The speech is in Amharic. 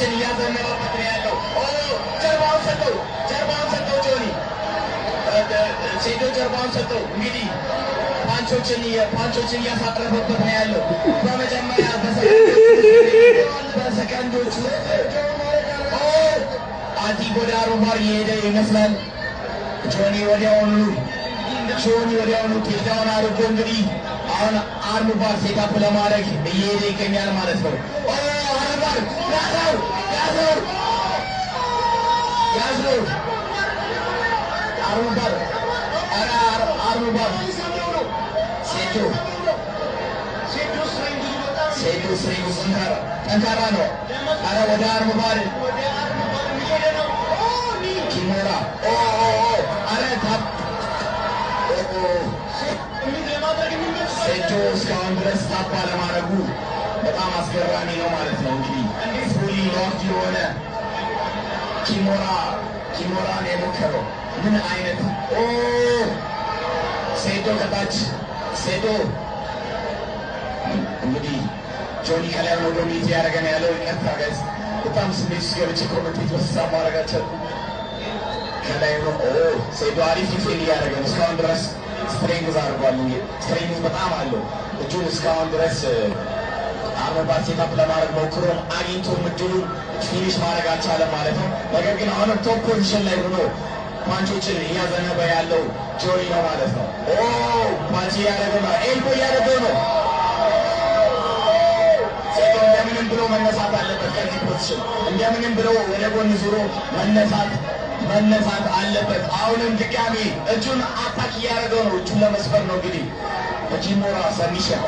ፓንቾችን እያዘነበበት ነው ያለው። ጀርባውን ሰጠው ጆኒ ሴዶ ጀርባውን ሰጠው። እንግዲህ ፓንቾችን እያሳረፈበት ነው ያለው። በመጀመሪያ በሰከንዶች አቲክ ወደ አሩባር እየሄደ ይመስላል። ጆኒ ወዲያውኑ ቴዳውን አድርጎ እንግዲህ አሁን አርሙባር ሴታፕ ለማድረግ እየሄደ ይገኛል ማለት ነው። አርሙባር ያዘው አርሙባር ሴዶ ስሪንግ ጠንካራ ነው። አረ ወደ አርሙባር ኪሞራ አረ ታፕ ሴጆ እስካሁን ድረስ ታፕ አለማድረጉ በጣም አስገራሚ ነው ማለት ነው። እንግዲህ ፉሊ ሎክድ የሆነ ኪሞራን የሞከረው ምን አይነት ሴዶ ከታች ሴዶ እንግዲህ ጆኒ ከላይ ነው ዶሚኒት ያደረገን ያለው ይቀጥታ ጋይስ በጣም ስሜት ውስጥ ገብቼ ኮሜንቴት ወስሳ ማድረጋቸው ከላይ ነው። ሴዶ አሪፍ ዲፌንድ እያደረገ ነው እስካሁን ድረስ ስትሬንግዝ አድርጓል። ስትሬንግዝ በጣም አለው እጁን እስካሁን ድረስ አርሙባር ሴታፕ ለማድረግ ሞክሮም አግኝቶም እድሉን ፊኒሽ ማድረግ አልቻለም ማለት ነው። ነገር ግን አሁንም ቶፕ ፖዚሽን ላይ ሆኖ ፓንቾችን እያዘነበ ያለው ጆኒ ነው ማለት ነው። ፓንች እያደረገ ነው፣ ኤልቦ እያደረገው ነው። ሴቶ እንደምንም ብሎ መነሳት አለበት ከዚህ ፖዚሽን፣ እንደምንም ብሎ ወደ ጎን ዙሮ መነሳት አለበት። አሁንም ድጋሚ እጁን አታክ እያደረገው ነው፣ እጁን ለመስበር ነው እንግዲህ በኪሞራ ሰሚሽን